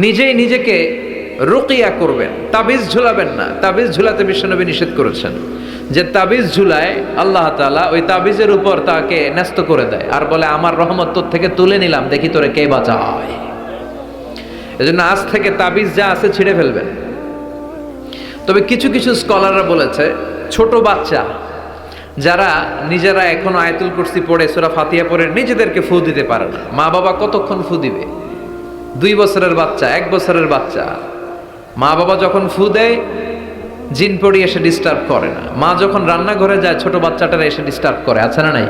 নিজেই নিজেকে রুকিয়া করবেন, তাবিজ ঝুলাবেন না। তাবিজ ঝুলাতে বিশ্বনবী নিষেধ করেছেন যে তাবিজ ঝুলায় আল্লাহ তাআলা ওই তাবিজের উপর তাকে ন্যস্ত করে দেয় আর বলে আমার রহমত তোর থেকে তুলে নিলাম, দেখি তোরে কে বাঁচায়। এজন্য আজ থেকে তাবিজ যা আছে ছিঁড়ে ফেলবেন। তবে কিছু কিছু স্কলাররা বলেছে ছোট বাচ্চা যারা নিজেরা এখনো আয়াতুল কুরসি পড়ে সূরা ফাতিহা পড়ে নিজেদেরকে ফু দিতে পারে না, মা বাবা কতক্ষণ ফু দিবে? 2 বছরের বাচ্চা, 1 বছরের বাচ্চা, মা বাবা যখন ফু দেয় জিন পড়ি এসে ডিস্টার্ব করে না। মা যখন রান্নাঘরে যায় ছোট বাচ্চাটারা এসে ডিস্টার্ব করে, আছে না নাই?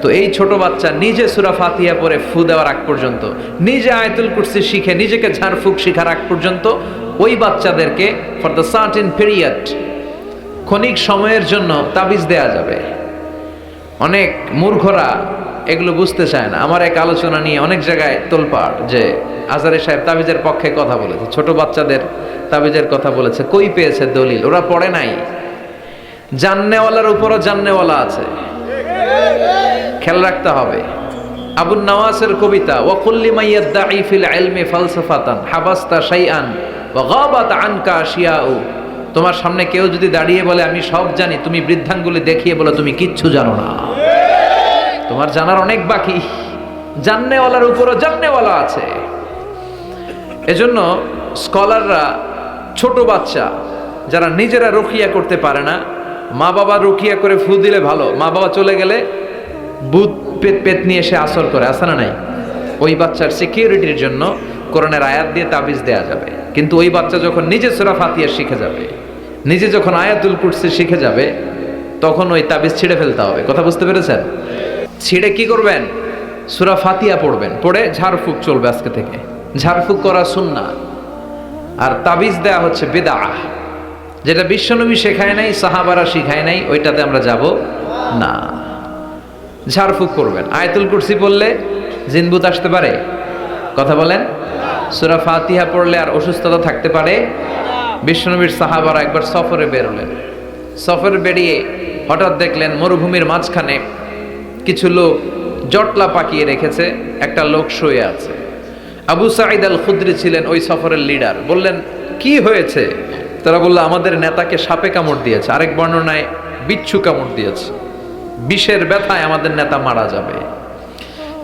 তো এই ছোট বাচ্চা নিজে সূরা ফাতিহা পড়ে ফু দেওয়ার আগ পর্যন্ত, নিজে আয়াতুল কুরসি শিখে নিজেকে ঝাড়ফুঁক শিখার আগ পর্যন্ত ওই বাচ্চাদেরকে ফর দ্য সার্টেন পিরিয়ড, ক্ষণিক সময়ের জন্য তাবিজ দেয়া যাবে। অনেক মূর্খরা এগুলো বুঝতে চায় না। আমার এক আলোচনা নিয়ে অনেক জায়গায় তোলপাড় যে আজহারি সাহেব তাবিজের পক্ষে কথা বলেছে, ছোট বাচ্চাদের তাবিজের কথা বলেছে, কই পেয়েছে দলিল? ওরা পড়ে নাই। জান্নেওয়ালার উপরও জান্নেওয়ালা আছে, খেয়াল রাখতে হবে। আবুন নওয়াসের কবিতা ওয়াকুল্লি মাইয়াদ্দাঈ ফিল ইলমি ফালসাফাতান হাবাস্তা শাইআন ওয়া গাবাত আনকা আশিয়াউ। তোমার সামনে কেউ যদি দাঁড়িয়ে বলে আমি সব জানি, তুমি বৃদ্ধাঙ্গুলি দেখিয়ে বলো তুমি কিচ্ছু জানো না, তোমার জানার অনেক বাকি। জান্নেওয়ালার উপরও জান্নেওয়ালা আছে। এজন্য স্কলাররা ছোট বাচ্চা যারা নিজেরা রুকিয়া করতে পারে না, মা বাবা রুকিয়া করে ফু দিলে ভালো, মা বাবা চলে গেলে ভূত পেত নিয়ে এসে আসর করে, আছে না নাই? ওই বাচ্চার সিকিউরিটির জন্য কোরআনের আয়াত দিয়ে তাবিজ দেয়া যাবে। কিন্তু ওই বাচ্চা যখন নিজে সূরা ফাতিহা শিখে যাবে, নিজে যখন আয়াতুল কুরসি শিখে যাবে, তখন ওই তাবিজ ছিঁড়ে ফেলতে হবে। কথা বুঝতে পেরেছেন? ছিঁড়ে কি করবেন? সূরা ফাতিহা পড়বেন, পড়ে ঝাড়ফুঁক চলবে আজকে থেকে। ঝাড়ফুঁক করা সুন্নাহ, আর তাবিজ দেয়া হচ্ছে বিদআহ। যেটা বিশ্বনবী শেখায় নাই, সাহাবারা শিখায় নাই, ওইটাতে আমরা যাব না। ঝাড়ফুঁক করবেন। আয়াতুল কুরসি পড়লে জিনভূত আসতে পারে? কথা বলেন। সূরা ফাতিহা পড়লে আর অসুস্থতা থাকতে পারে? বিশ্বনবীর সাহাবারা একবার সফরে বেরোলেন। সফরে বেরিয়ে হঠাৎ দেখলেন মরুভূমির মাঝখানে কিছু লোক জটলা পাকিয়ে রেখেছে, একটা লোক শুয়ে আছে। আবু সাঈদ আল খুদরি ছিলেন ওই সফরের লিডার। বললেন কি হয়েছে? তারা বলল আমাদের নেতাকে সাপে কামড় দিয়েছে, আরেক বর্ণনায় বিচ্ছু কামড় দিয়েছে, বিষের ব্যথায় আমাদের নেতা মারা যাবে।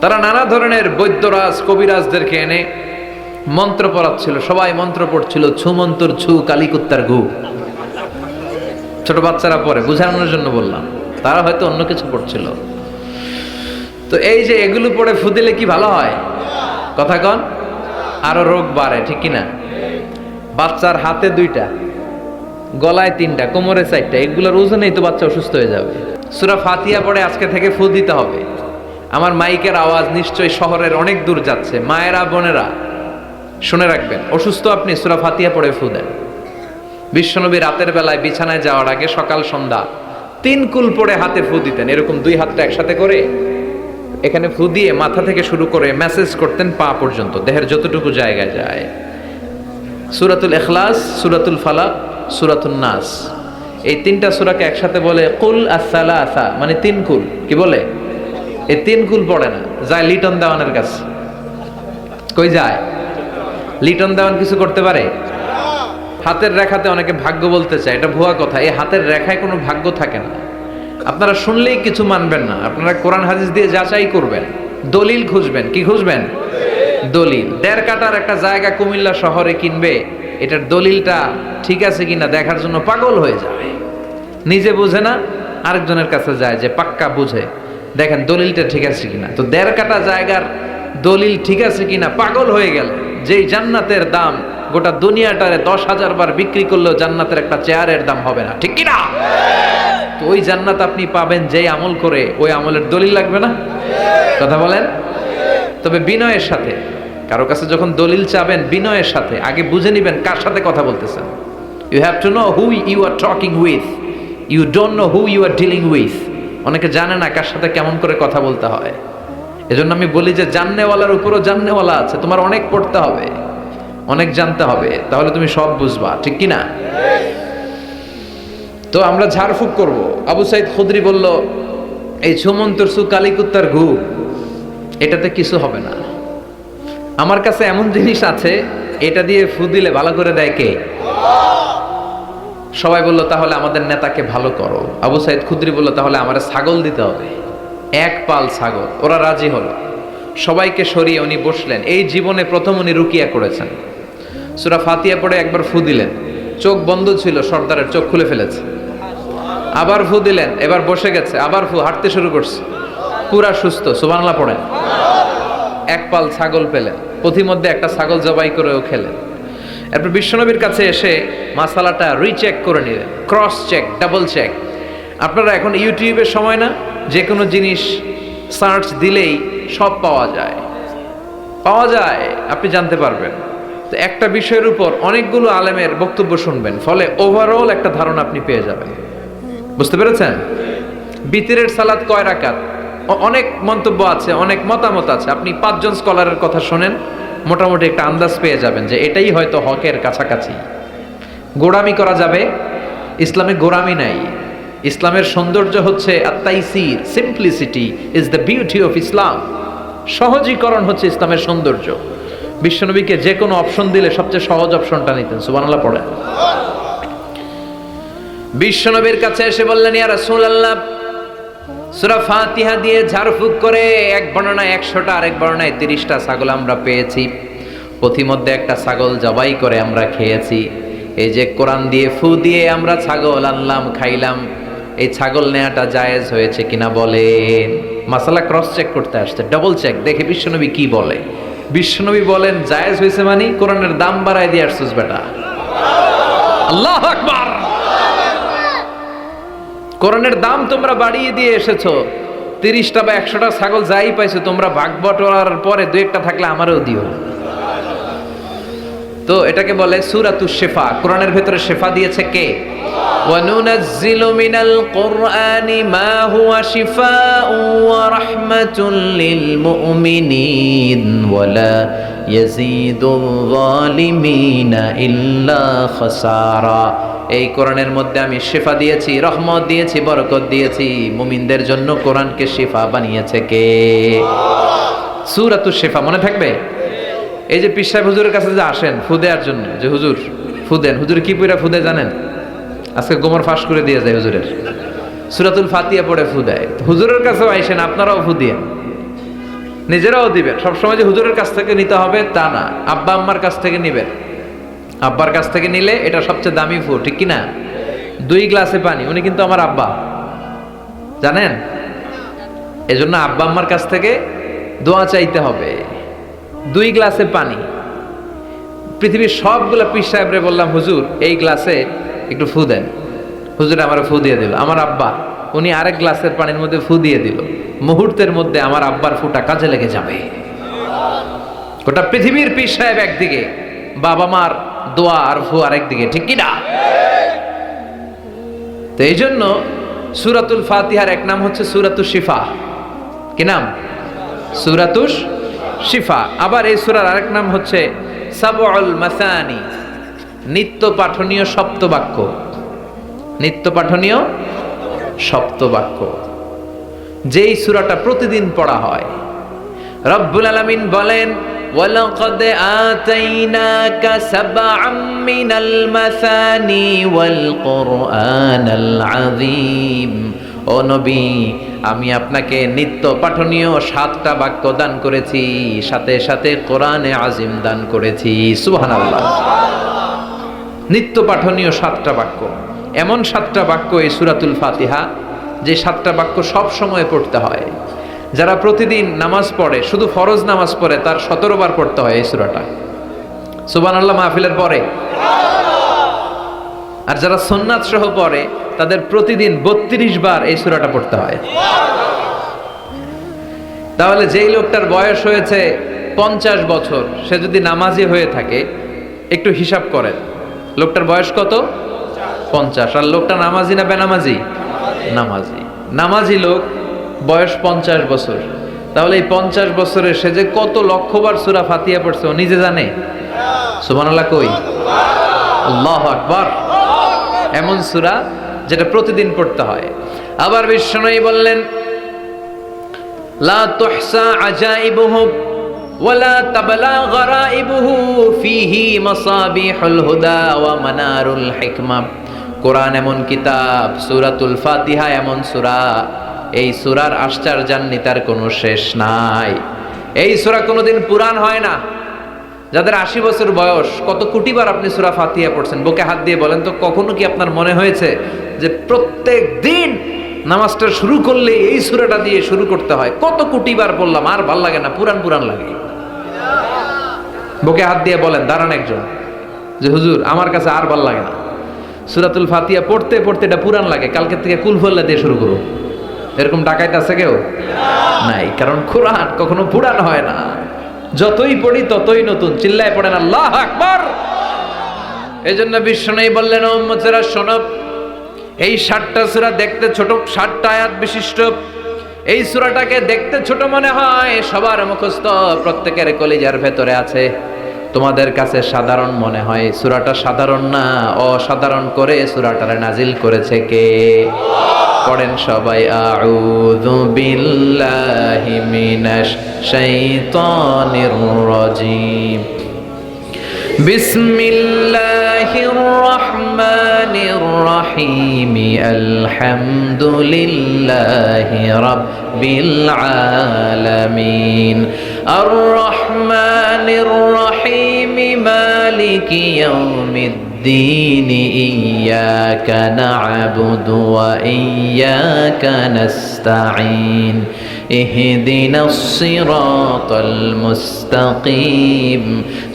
তারা নানা ধরনের বৈদ্যরাজ কবিরাজদেরকে এনে মন্ত্র পড়াচ্ছিল, সবাই মন্ত্র পড়ছিল, ছু মন্তর ছু কালিকুত্তার ঘু। ছোট বাচ্চারা পড়ে, বুঝানোর জন্য বললাম, তারা হয়তো অন্য কিছু পড়ছিল। তো এই যে এগুলো পড়ে ফু দিলে কি ভালো হয়? কথা কন, আরো রোগ বাড়ে, ঠিক কিনা? বাচ্চার হাতে 2টা, গলায় 3টা, কোমরে 4টা, এগুলোর ওজনেই তো বাচ্চা অসুস্থ হয়ে যাবে। সূরা ফাতিহা পড়ে আজকে থেকে ফু দিতে হবে। আমার মাইকের আওয়াজ নিশ্চয়ই শহরের অনেক দূর যাচ্ছে, মায়েরা বোনেরা শুনে রাখবেন, অসুস্থ আপনি সূরা ফাতিহা পড়ে ফু দেন। বিশ্বনবী রাতের বেলায় বিছানায় যাওয়ার আগে সকাল সন্ধ্যা 3 কুল পড়ে হাতে ফু দিতেন। এরকম 2 হাতটা একসাথে করে এখানে ফু দিয়ে মাথা থেকে শুরু করে মেসেজ করতেন পা পর্যন্ত, দেহের যতটুকু জায়গায় যায়। সূরাতুল ইখলাস, সূরাতুল ফালাক, সূরাতুন নাস, এই 3টা সূরাকে একসাথে বলে কুল আস-সালাসা, মানে 3 কুল। কি বলে? এই 3 কুল পড়ে না, যায় লিটন দেওয়ানের কাছে। কই যায়? লিটন দেওয়ান কিছু করতে পারে? হাতের রেখাতে অনেকে ভাগ্য বলতে চায়, এটা ভুয়া কথা। এই হাতের রেখায় কোনো ভাগ্য থাকে না। আপনারা শুনলেই কিছু মানবেন না, আপনারা কোরআন হাদিস দিয়ে যাচাই করবেন, দলিল খুঁজবেন। কি খুঁজবেন? দলিল। 1.5 কাঠার একটা জায়গা কুমিল্লা শহরে কিনবে, এটার দলিলটা ঠিক আছে কিনা দেখার জন্য পাগল হয়ে যায়। নিজে বুঝে না, আরেকজনের কাছে যায় যে পাক্কা বুঝে, দেখেন দলিলটা ঠিক আছে কিনা। তো 1.5 কাঠা জায়গার দলিল ঠিক আছে কিনা পাগল হয়ে গেল। যেই জান্নাতের দাম গোটা দুনিয়াটারে 10,000 বার বিক্রি করলেও জান্নাতের একটা চেয়ারের দাম হবে না, ঠিক কিনা? তো ওই জান্নাত আপনি পাবেন যেই আমল করে, ওই আমলের দলিল লাগবে না? কথা বলেন। তবে বিনয়ের সাথে, কারো কাছে যখন দলিল চাবেন বিনয়ের সাথে আগে বুঝে নিবেন কার সাথে কথা বলতেছেন। You have to know who you are talking with, you don't know who you are dealing with. অনেকে জানে না কার সাথে কেমন করে কথা বলতে হয়। এজন্য আমি বলি যে জান্নেওয়ালার উপরও জান্নেওয়ালা আছে, তোমার অনেক পড়তে হবে, অনেক জানতে হবে, তাহলে তুমি সব বুঝবা, ঠিক কিনা? তো আমরা ঝাড়ফুঁক করব। আবু সাঈদ খুদরি বলল এই ছুমন্তর সু কালিকুত্তার ঘু, এটাতে কিছু হবে না। আমার কাছে এমন জিনিস আছে, এটা দিয়ে ফু দিলে ভালো করে দেয় কে? সবাই বলল তাহলে আমাদের নেতাকে ভালো করো। আবু সাইদ খুদরি বলল তাহলে আমার ছাগল দিতে হবে, এক পাল ছাগল। ওরা রাজি হলো, সবাইকে সরিয়ে উনি বসলেন। এই জীবনে প্রথম উনি রুকিয়া করেছেন। সূরা ফাতিহা পড়ে একবার ফু দিলেন, চোখ বন্ধ ছিল, সর্দারের চোখ খুলে ফেলেছে। আবার ফু দিলেন, এবার বসে গেছে, আবার ফু, হাঁটতে শুরু করছে, পুরা সুস্থ। সুবহানাল্লাহ পড়েন। এক পাল ছাগল পেলেন, পথিমধ্যে একটা ছাগল জবাই করেও খেলেন। এরপর বিশ্বনবীর কাছে এসে মাসালাটা রিচেক করে নিলেন, ক্রস চেক, ডাবল চেক। আপনারা এখন ইউটিউবের সময় না, যে কোনো জিনিস সার্চ দিলেই সব পাওয়া যায়, আপনি জানতে পারবেন। তো একটা বিষয়ের উপর অনেকগুলো আলেমের বক্তব্য শুনবেন, ফলে ওভারঅল একটা ধারণা আপনি পেয়ে যাবেন। বুঝতে পেরেছেন? বিতিরের সালাত কয় রাকাত, অনেক মন্তব্য আছে, অনেক মতামত আছে। আপনি 5 জন স্কলারের কথা শোনেন, মোটামুটি একটা আন্দাজ পেয়ে যাবেন যে এটাই হয়তো হকের কাছাকাছি। গোড়ামি করা যাবে? ইসলামে গোড়ামি নাই। ইসলামের সৌন্দর্য হচ্ছে আত-তাইসির, simplicity is the beauty of Islam. সহজীকরণ হচ্ছে ইসলামের সৌন্দর্য। বিশ্বনবীকে যে কোনো অপশন দিলে সবচেয়ে সহজ অপশনটা নিতেন। সুবহানাল্লাহ পড়েন। বিশ্বনবীর কাছে এসে বললেন, ইয়া রাসূলুল্লাহ, সূরা ফাতিহা দিয়ে ঝাড়ফুঁক করে এক বর্ণনায় 100টা, আরেক বর্ণনায় 30টা ছাগল আমরা পেয়েছি। পথিমধ্যে একটা ছাগল জবাই করে আমরা খেয়েছি। এই যে কোরআন দিয়ে ফু দিয়ে আমরা ছাগল আনলাম, খাইলাম, এই ছাগল নেওয়াটা জায়েজ হয়েছে কিনা বলেন। মাসালা ক্রস চেক করতে আসছে, ডাবল চেক, দেখে বিশ্বনবী কি বলে। বিশ্বনবী বলেন জায়েজ হয়েছে মানে কোরআনের দাম বাড়ায় দিয়ে আসছিস বেটা। আল্লাহু আকবার। কোরআনের দাম তোমরা বাড়িয়ে দিয়ে এসেছো। 30টা বা 100টা ছাগল যাই পাইছো তোমরা, ভাগ বটোয়ারার পরে 2-1টা থাকলে আমারও দিও। তো এটাকে বলে সূরাতুশ শিফা। কোরআনের ভেতরে শিফা দিয়েছে কে? ওয়া নুনাজ্জিলু মিনাল কুরআনি মা হুয়া শিফাউ ওয়া রাহমাতুল লিল মুমিনিন ওয়া লা ইয়াজিদুল যালিমিনা ইল্লা খাসারা। এই কোরআনের মধ্যে আমি শিফা দিয়েছি, রহমত দিয়েছি, বরকত দিয়েছি। মুমিনদের জন্য কোরআনকে শিফা বানিয়েছে কে? সূরাতুশ শিফা মনে থাকবে? এই যে পীর সাহেব হুজুরের কাছে যে আসেন ফু দেওয়ার জন্য, যে হুজুর ফু দেন, হুজুর কি পড়া ফু দেয় জানেন? আজকে গোমর ফাঁস করে দিয়ে যায় হুজুরের। সূরাতুল ফাতিহা পড়ে ফু দেয়। হুজুরের কাছেও আইসেন, আপনারাও ফু দিয়ে নিজেরাও দিবেন। সবসময় যে হুজুরের কাছ থেকে নিতে হবে তা না, আব্বা আম্মার কাছ থেকে নিবেন। আব্বার কাছ থেকে নিলে এটা সবচেয়ে দামি ফু, ঠিক কিনা? 2 গ্লাসে পানি, উনি কিন্তু আমার আব্বা, জানেন? এজন্য আব্বা আম্মার কাছ থেকে দোয়া চাইতে হবে। 2 গ্লাসে পানি। পৃথিবীর সবগুলো পীর সাহেবরে বললাম হুজুর এই গ্লাসে একটু ফু দেন, হুজুর আমার ফু দিয়ে দিল। আমার আব্বা উনি আরেক গ্লাসের পানির মধ্যে ফু দিয়ে দিল। মুহূর্তের মধ্যে আমার আব্বার ফুটা কাজে লেগে যাবে। গোটা পৃথিবীর পীর সাহেব একদিকে, বাবা মার দোয়া আর ফু আরেক দিকে, ঠিক কিনা? তো এই জন্য সূরাতুল ফাতিহার এক নাম হচ্ছে সূরাতুশ শিফা। কি নাম? সূরাতুশ শিফা। আবার এই সূরার আরেক নাম হচ্ছে সাবউল মাসানি, নিত্য পাঠনীয় সপ্তবাক্য। নিত্য পাঠনীয় সপ্তবাক্য, যেই সূরাটা প্রতিদিন পড়া হয়। রব্বুল আলামিন বলেন, ওয়ালাকাদ আতাইনাকা সাবআম মিনাল মাসানি ওয়াল কুরআনাল আযীম। ও নবী, আমি আপনাকে নিত্য পাঠনীয় 7টা বাক্য দান করেছি, সাথে সাথে কোরআনে আজিম দান করেছি। সুবহানাল্লাহ। নিত্য পাঠনীয় 7টা বাক্য, এমন 7টা বাক্য এই সূরাতুল ফাতিহা, যে 7টা বাক্য সব সময় পড়তে হয়। যারা প্রতিদিন নামাজ পড়ে, শুধু ফরজ নামাজ পড়ে, তার 17 বার পড়তে হয় এই সূরাটা। সুবহানাল্লাহ মাহফিলের পরে। আর যারা সুন্নাত সহ পড়ে তাদের প্রতিদিন 32 বার এই সূরাটা পড়তে হয়। তাহলে যেই লোকটার বয়স হয়েছে 50 বছর, সে যদি নামাজি হয়ে থাকে, একটু হিসাব করেন লোকটার বয়স কত? 50। আর লোকটা নামাজি না বেনামাজি? নামাজি। নামাজি লোক বয়স 50 বছর, তাহলে এই 50 বছরে সে যে কত লক্ষবার সূরা ফাতিহা পড়ছে ও নিজে জানে? সুবহানাল্লাহ কই? আল্লাহু আকবার। এমন সূরা যেটা প্রতিদিন পড়তে হয়। আবার বিশ্বনবী বললেন, লা তুহসা আজাইবুহু ওয়ালা তাবলা গরাইবুহু ফিহি মাসাবিহুল হুদা ওয়া মানারুল হিকমা। কোরআন এমন কিতাব, সূরাতুল ফাতিহা এমন সূরা, এই সূরার আশ্চর্যান্বিতার কোনো শেষ নাই। এই সূরা কোনোদিন পুরান হয় না। যাদের 80 বছর বয়স, কত কোটিবার আপনি সূরা ফাতিহা পড়ছেন, বুকে হাত দিয়ে বলেন তো, কখনো কি আপনার মনে হয়েছে যে প্রত্যেক দিন নামাজটা শুরু করলে এই সূরাটা দিয়ে শুরু করতে হয়? কত কোটিবার বললাম, আর ভাল লাগে না, পুরান পুরান লাগে। বুকে হাত দিয়ে বলেন, দাঁড়ান একজন, যে হুজুর আমার কাছে আর ভাল লাগে না, সূরাতুল ফাতিহা পড়তে পড়তে এটা পুরান লাগে, কালকে থেকে কুলহুয়াল্লাহ দিয়ে শুরু করো। এরকম ডাকাইতে আছে কেউ? নাই। কারণ কোরআন কখনো পুরান হয় না, যতই পড়ি ততই নতুন। চিল্লায় পড়েন আল্লাহু আকবার। এজন্য বিশ্বনবী বললেন, ও উম্মতেরা শোনো, এই 60টা সূরা দেখতে ছোট, 60টা আয়াত বিশিষ্ট এই সূরাটাকে দেখতে ছোট মনে হয়, সবার মুখস্থ, প্রত্যেকের কলিজার ভেতরে আছে। তোমাদের কাছে সাধারণ মনে হয়, সূরাটা সাধারণ না, অসাধারণ করে সূরাটারে নাজিল করেছে কে? পড়েন সবাই, আউযু বিল্লাহি মিনাশ শাইতানির রাজীম, বিসমিল্লাহির রহমানির রহিম, আলহামদুলিল্লাহি রাব্বিল আলামিন, আর রহমানির রহিম, মালিকি ইয়াউমিদ্দিন, ইয়াকা না'বুদু ওয়া ইয়াকা নাস্তাঈন, ইহদিনাস সিরাতাল মুস্তাকিম,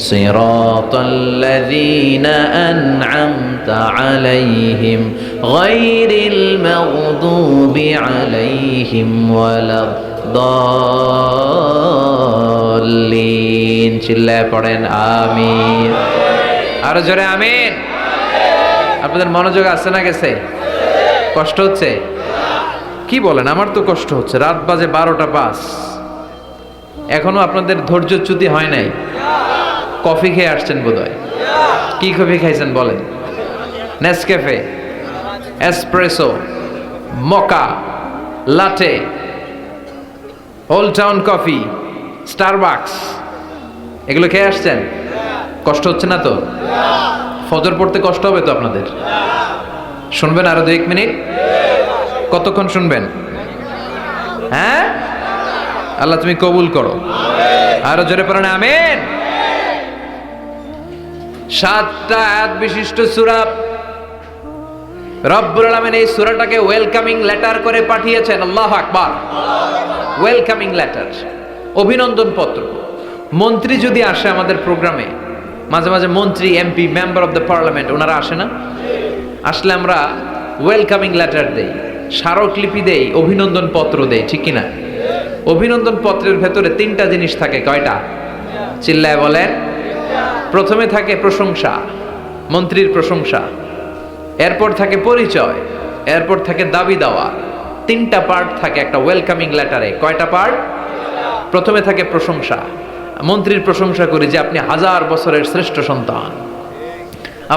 সিরাতাল্লাযীনা আন'আমতা আলাইহিম, গায়রিল মাগদুবি আলাইহিম ওয়ালাদ-দাল্লিন। চিল্লায় পড়েন আমিন। আরো জোরে আমিন। আপনাদের মনোযোগ আছে না গেছে? কষ্ট হচ্ছে? কি বলেন? আমার তো কষ্ট হচ্ছে। রাত বাজে 12টা 5, এখনো আপনাদের ধৈর্যচ্যুতি হয় নাই। কফি খেয়ে আসছেন বোধহয়। কি কফি খাইছেন বলেন? Nescafe, espresso, মকা, লাটে, old town coffee, Starbucks, এগুলো খেয়ে আসছেন? কষ্ট হচ্ছে না তো? ফজর পড়তে কষ্ট হবে তো আপনাদের? শুনবেন আরো 2-1 মিনিট? কতক্ষণ শুনবেন? হ্যাঁ, আল্লাহ তুমি কবুল করো। আরো জোরে পড়েন আমিন। 7টা আয়াত বিশিষ্ট সূরা। রব্বুল আলামিন এই সূরাটাকে ওয়েলকামিং লেটার করে পাঠিয়েছেন। আল্লাহু আকবার। ওয়েলকামিং লেটার, অভিনন্দন পত্র। মন্ত্রী যদি আসে আমাদের প্রোগ্রামে, মাঝে মাঝে মন্ত্রী, MP, member of the parliament, ওনারা আসে না? আসলে আমরা ওয়েলকামিং লেটার দেই, স্মারকলিপি দেই, অভিনন্দন পত্র দেই, ঠিক কিনা? অভিনন্দন পত্রের ভেতরে 3টা জিনিস থাকে। কয়টা? চিল্লায় বলেন। প্রথমে থাকে প্রশংসা, মন্ত্রীর প্রশংসা, এরপর থাকে পরিচয়, এরপর থাকে দাবি দেওয়া। 3টা পার্ট থাকে একটা ওয়েলকামিং লেটারে। কয়টা পার্ট? প্রথমে থাকে প্রশংসা। মন্ত্রীর প্রশংসা করি যে আপনি 1000 বছরের শ্রেষ্ঠ সন্তান,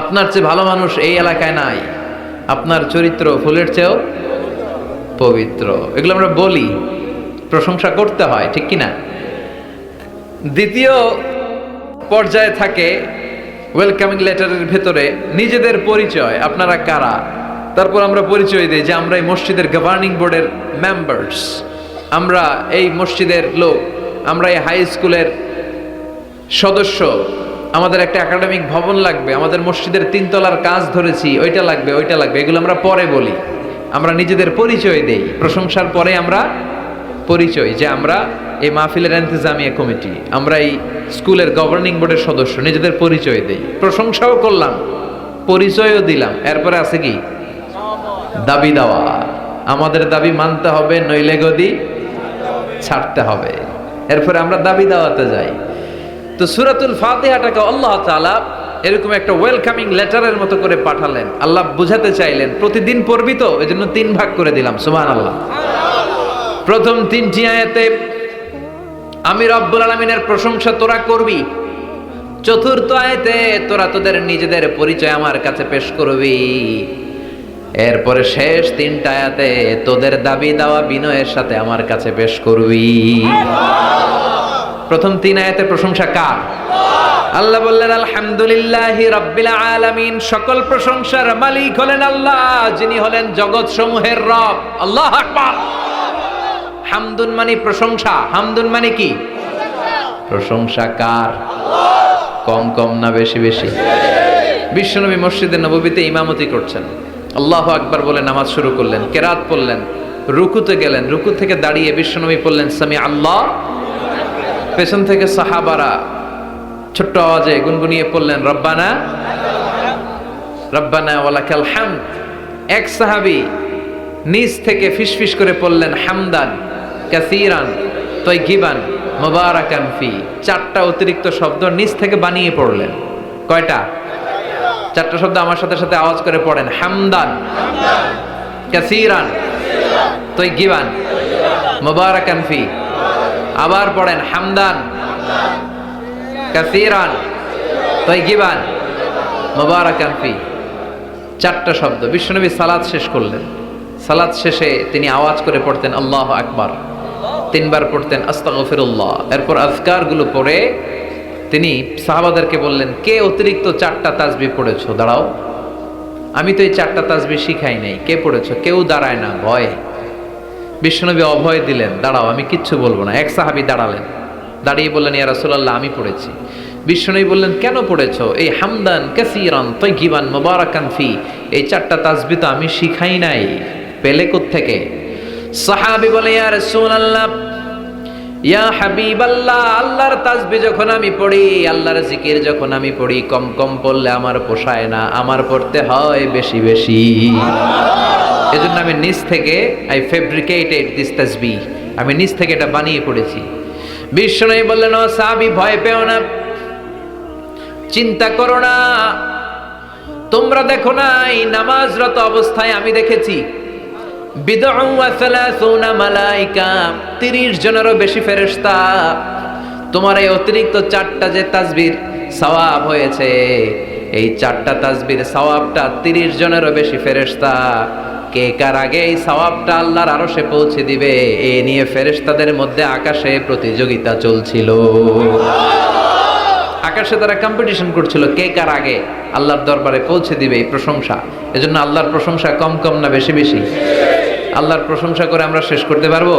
আপনার চেয়ে ভালো মানুষ এই এলাকায় নাই, আপনার চরিত্র ফুলের চেয়েও পবিত্র। এগুলো আমরা বলি, প্রশংসা করতে হয়, ঠিক কিনা? দ্বিতীয় পর্যায়ে থাকে ওয়েলকামিং লেটারের ভেতরে নিজেদের পরিচয়, আপনারা কারা। তারপর আমরা পরিচয় দিই যে আমরা এই মসজিদের গভর্নিং বোর্ডের মেম্বার্স, আমরা এই মসজিদের লোক, আমরা এই হাই স্কুলের সদস্য, আমাদের একটা একাডেমিক ভবন লাগবে, আমাদের মসজিদের 3 তলার কাজ ধরেছি, ওইটা লাগবে, ওইটা লাগবে। এগুলো আমরা পরে বলি, আমরা নিজেদের পরিচয় দেই। প্রশংসার পরে আমরা পরিচয়, যে আমরা এই মাহফিলের ইন্তেজামিয়া কমিটি, আমরা এই স্কুলের গভর্নিং বোর্ডের সদস্য, নিজেদের পরিচয় দেই। প্রশংসাও করলাম, পরিচয়ও দিলাম। এরপরে আছে কি? দাবি দেওয়া। আমাদের দাবি মানতে হবে, নইলে গদি ছাড়তে হবে। এরপরে আমরা দাবি দেওয়াতে যাই। তো সূরাতুল ফাতিহাটাকে আল্লাহ তাআলা এরকম একটা ওয়েলকামিং লেটারের মতো করে পাঠালেন। আল্লাহ বুঝাতে চাইলেন প্রতিদিন পড়বি তো, এজন্য 3 ভাগ করে দিলাম। সুবহানাল্লাহ। প্রথম 3টি আয়াতে আমি রব্বুল আলামিনের প্রশংসা তোরা করবি। চতুর্থ আয়াতে তোরা তোদের নিজেদের পরিচয় আমার কাছে পেশ করবি। এরপরে শেষ 3টা আয়াতে তোদের দাবি দেওয়া বিনয়ের সাথে আমার কাছে পেশ করবি। প্রথম 3 আয়াতের প্রশংসা কার? আল্লাহ বললেন আলহামদুলিল্লাহি রাব্বিল আলামিন, সকল প্রশংসার মালিক হলেন আল্লাহ, যিনি হলেন জগৎ সমূহের রব। আল্লাহু আকবার। হামদুন মানে প্রশংসা। হামদুন মানে কি? প্রশংসা কার? কম কম না বেশি বেশি? বিশ্বনবী মসজিদে নববীতে ইমামতি করছেন, আল্লাহু আকবার বলে নামাজ শুরু করলেন, কেরাত পড়লেন, রুকুতে গেলেন, রুকু থেকে দাঁড়িয়ে বিশ্বনবী পড়লেন সামি আল্লাহ। পেছন থেকে সাহাবারা ছোট্ট আওয়াজে গুনগুনিয়ে পড়লেন রব্বানা রব্বানা ওয়ালাকাল হামদ। এক সাহাবী নিজ থেকে ফিসফিস করে পড়লেন হামদান কাসীরান তাইয়িবান মুবারাকান ফি। 4টা অতিরিক্ত শব্দ নিজ থেকে বানিয়ে পড়লেন। কয়টা? 4টা শব্দ আমার সাথে সাথে আওয়াজ করে পড়েন। হামদান কাসীরান তাইয়িবান মুবারাকান ফি। আবার পড়েন হামদান কাসীরান তাইয়িবান মুবারাকান ফি। 4টা শব্দ। বিশ্বনবী সালাত শেষ করলেন, সালাত শেষে তিনি আওয়াজ করে পড়তেন আল্লাহু আকবার, 3 বার পড়তেন আস্তাগফিরুল্লাহ। এরপর আজকার গুলো পড়ে তিনি সাহাবাদেরকে বললেন, কে অতিরিক্ত 4টা তাসবিহ পড়েছো? দাঁড়াও, আমি তো এই 4টা তাসবিহ শিখাই নাই, কে পড়েছো? কেউ দাঁড়ায় না, ভয়। বিশ্বনবী অভয় দিলেন, দাঁড়াও, আমি কিচ্ছু বলবো না। এক সাহাবী দাঁড়ালেন, দাঁড়িয়ে বললেন ইয়া রাসূলুল্লাহ, আমি পড়েছি। বিশ্বনবী বললেন, কেন পড়েছো? এই হামদান কাসীরান তাইয়িবান মুবারাকান ফি, এই 4টা তাসবিহ তো আমি শিখাই নাই, পেলে কোত্থেকে? সাহাবী বলে ইয়া রাসূলুল্লাহ, ইয়া হাবিবাল্লাহ, আল্লাহর তাসবিহ যখন আমি পড়ি, আল্লাহর জিকির যখন আমি পড়ি, কম কম পড়লে আমার পোষায় না, আমার পড়তে হয় বেশি বেশি। এজন্য আমি নিজ থেকে আই ফেব্রিকেটেড দিস তাসবিহ, আমি নিজ থেকে এটা বানিয়ে পড়েছি। বিশ্বনবী বললেন, ও সাহাবী, ভয় পেও না, চিন্তা করো না। তোমরা দেখো না, এই নামাজরত অবস্থায় আমি দেখেছি বিদউ ওয়া সালাসুনা মালাইকা, 30 জনেরও বেশি ফেরেশতা। তোমার এই অতিরিক্ত 4টা যে তাসবিহ সওয়াব হয়েছে, এই 4টা তাসবিহ সওয়াবটা 30 জনেরও বেশি ফেরেশতা। কে কার আগে এই সওয়াবটা আল্লাহর আরশে পৌঁছে দিবে, এ নিয়ে ফেরেশতাদের মধ্যে আকাশে প্রতিযোগিতা চলছিল। আকাশে তারা কম্পিটিশন করছিল, কে কার আগে আল্লাহর দরবারে পৌঁছে দিবে এই প্রশংসা। এজন্য আল্লাহর প্রশংসা কম কম না বেশি বেশি? আল্লাহর প্রশংসা করে আমরা শেষ করতে পারবো?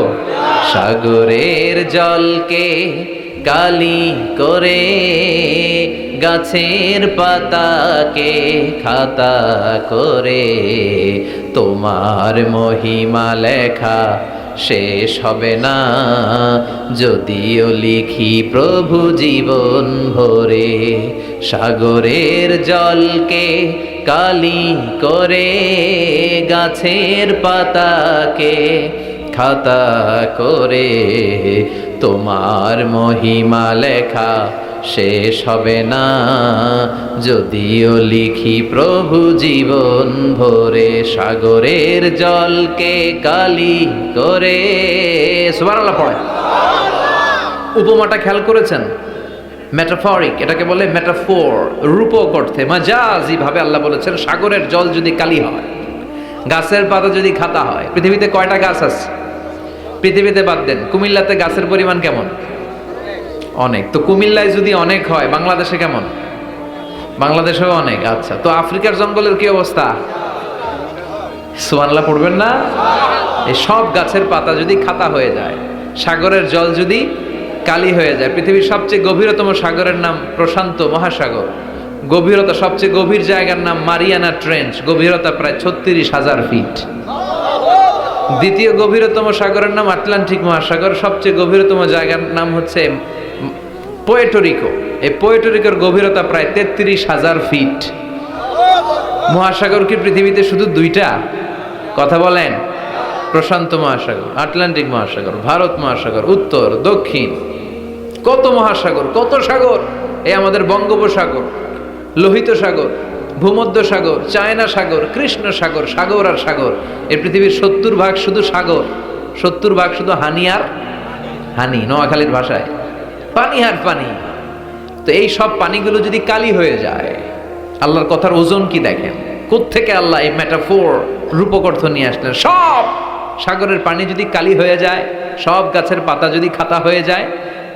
সাগরের জলকে কালি করে, গাছের পাতাকে খাতা করে, তোমার মহিমা লেখা শেষ হবে না, যদিও লিখি প্রভু জীবন ভরে। সাগরের জলকে কালি করে, গাছের পাতাকে খাতা করে, তোমার মহিমা লেখা শেষ হবে না, যদিও লিখি প্রভু জীবন ভরে। সাগরের জলকে কালি করে। সুবহানাল্লাহ পড়ে। উপমাটা খেয়াল করেছেন? মেটাফরিক, এটাকে বলে মেটাফোর, রূপক অর্থে, মাজাজি ভাবে আল্লাহ বলেছেন সাগরের জল যদি কালি হয়, গাছের পাতা যদি খাতা হয়। পৃথিবীতে কয়টা গাছ আছে? পৃথিবীতে বাদ দেন, কুমিল্লাতে গাছের পরিমাণ কেমন? অনেক। তো কুমিল্লায় যদি অনেক হয়, বাংলাদেশে কেমন? বাংলাদেশেও অনেক। আচ্ছা, তো আফ্রিকার জঙ্গলের কি অবস্থা? সুবহানাল্লাহ পড়বেন না? এই সব গাছের পাতা যদি খাতা হয়ে যায়, সাগরের জল যদি কালি হয়ে যায়। পৃথিবীর সবচেয়ে গভীরতম সাগরের নাম প্রশান্ত মহাসাগর। গভীরতা, সবচেয়ে গভীর জায়গার নাম মারিয়ানা ট্রেঞ্চ, গভীরতা প্রায় 36,000 ফিট। দ্বিতীয় গভীরতম সাগরের নাম আটলান্টিক মহাসাগর। সবচেয়ে গভীরতম জায়গার নাম হচ্ছে পোয়েটোরিকো। এই পোয়েটোরিকোর গভীরতা প্রায় 33,000 ফিট। মহাসাগর কি পৃথিবীতে শুধু 2টা? কথা বলেন। প্রশান্ত মহাসাগর, আটলান্টিক মহাসাগর, ভারত মহাসাগর, উত্তর দক্ষিণ, কত মহাসাগর, কত সাগর। এই আমাদের বঙ্গোপসাগর, লোহিত সাগর, ভূমধ্য সাগর, চায়না সাগর, কৃষ্ণ সাগর, সাগর আর সাগর। এই পৃথিবীর 70 ভাগ শুধু সাগর, 70 ভাগ শুধু হানি আর হানি, নোয়াখালীর ভাষায় পানি আর পানি। তো এই সব পানিগুলো যদি কালি হয়ে যায়, আল্লাহর কথার ওজন কি দেখেন। কোত্থেকে আল্লাহ এই মেটাফোর, রূপক অর্থ নিয়ে আসলেন। সব সাগরের পানি যদি কালি হয়ে যায়, সব গাছের পাতা যদি খাতা হয়ে যায়,